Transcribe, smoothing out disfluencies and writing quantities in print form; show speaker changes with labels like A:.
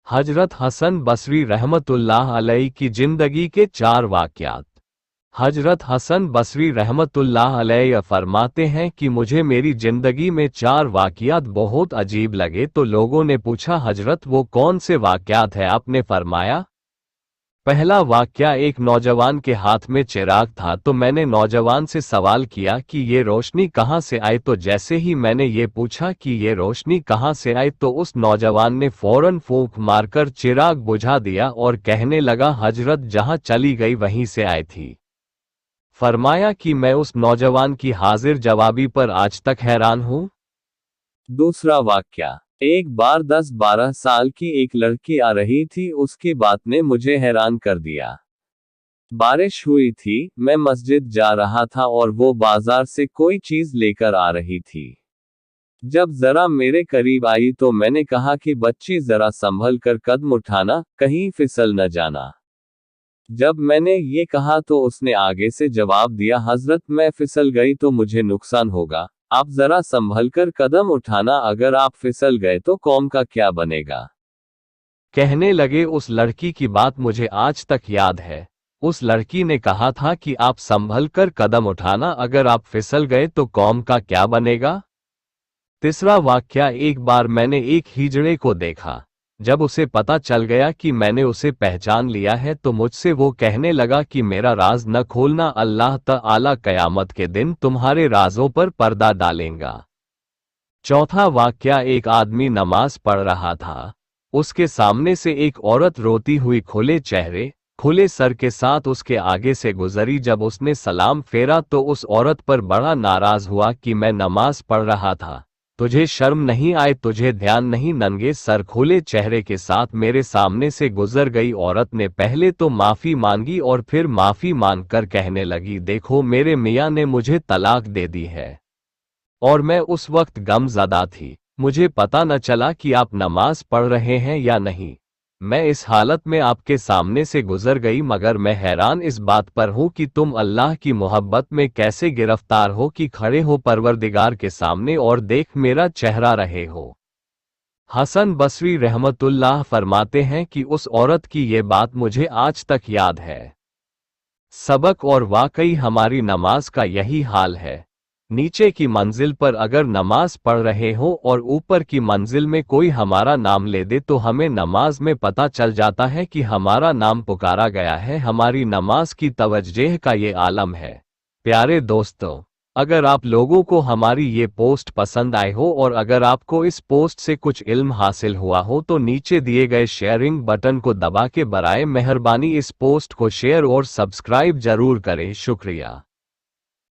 A: हजरत हसन बसरी रहमतुल्लाह अलैह की जिंदगी के 4 वाक़यात। हजरत हसन बसरी रहमतुल्लाह अलैह फरमाते हैं कि मुझे मेरी जिंदगी में 4 वाक़यात बहुत अजीब लगे तो लोगों ने पूछा हजरत वो कौन से वाक़यात हैं? आपने फरमाया, पहला वाक़या एक नौजवान के हाथ में चिराग था तो मैंने नौजवान से सवाल किया कि ये रोशनी कहाँ से आई, तो जैसे ही मैंने ये पूछा कि ये रोशनी कहाँ से आई तो उस नौजवान ने फौरन फूंक मारकर चिराग बुझा दिया और कहने लगा हजरत जहाँ चली गई वहीं से आई थी। फरमाया कि मैं उस नौजवान की हाजिर जवाबी पर आज तक हैरान हूँ। दूसरा वाक़या, एक बार 10-12 साल की एक लड़की आ रही थी, उसकी बात ने मुझे हैरान कर दिया। बारिश हुई थी, मैं मस्जिद जा रहा था और वो बाजार से कोई चीज लेकर आ रही थी। जब जरा मेरे करीब आई तो मैंने कहा कि बच्ची जरा संभल कर कदम उठाना, कहीं फिसल न जाना। जब मैंने ये कहा तो उसने आगे से जवाब दिया हजरत मैं फिसल गई तो मुझे नुकसान होगा, आप जरा संभल कर कदम उठाना, अगर आप फिसल गए तो कौम का क्या बनेगा। कहने लगे उस लड़की की बात मुझे आज तक याद है। उस लड़की ने कहा था कि आप संभल कर कदम उठाना, अगर आप फिसल गए तो कौम का क्या बनेगा। तीसरा वाक़या, एक बार मैंने एक हिजड़े को देखा। जब उसे पता चल गया कि मैंने उसे पहचान लिया है तो मुझसे वो कहने लगा कि मेरा राज न खोलना, अल्लाह तआला क़यामत के दिन तुम्हारे राजों पर पर्दा डालेगा। चौथा वाक़या, एक आदमी नमाज पढ़ रहा था। उसके सामने से एक औरत रोती हुई खुले चेहरे खुले सर के साथ उसके आगे से गुजरी। जब उसने सलाम फेरा तो उस औरत पर बड़ा नाराज हुआ कि मैं नमाज पढ़ रहा था, तुझे शर्म नहीं आए, तुझे ध्यान नहीं। नंगे सर खुले चेहरे के साथ मेरे सामने से गुजर गई औरत ने पहले तो माफ़ी मांगी और फिर माफ़ी मांगकर कहने लगी देखो मेरे मियाँ ने मुझे तलाक दे दी है। और मैं उस वक्त गमज़दा थी, मुझे पता न चला कि आप नमाज पढ़ रहे हैं या नहीं। मैं इस हालत में आपके सामने से गुजर गई, मगर मैं हैरान इस बात पर हूँ कि तुम अल्लाह की मोहब्बत में कैसे गिरफ्तार हो कि खड़े हो परवरदिगार के सामने और देख मेरा चेहरा रहे हो। हसन बसरी रहमतुल्लाह फरमाते हैं कि उस औरत की ये बात मुझे आज तक याद है। सबक, और वाकई हमारी नमाज का यही हाल है। नीचे की मंजिल पर अगर नमाज पढ़ रहे हो और ऊपर की मंजिल में कोई हमारा नाम ले दे तो हमें नमाज में पता चल जाता है कि हमारा नाम पुकारा गया है। हमारी नमाज की तवज्जोह का ये आलम है। प्यारे दोस्तों, अगर आप लोगों को हमारी ये पोस्ट पसंद आई हो और अगर आपको इस पोस्ट से कुछ इल्म हासिल हुआ हो तो नीचे दिए गए शेयरिंग बटन को दबा के बराए मेहरबानी इस पोस्ट को शेयर और सब्सक्राइब जरूर करें। शुक्रिया।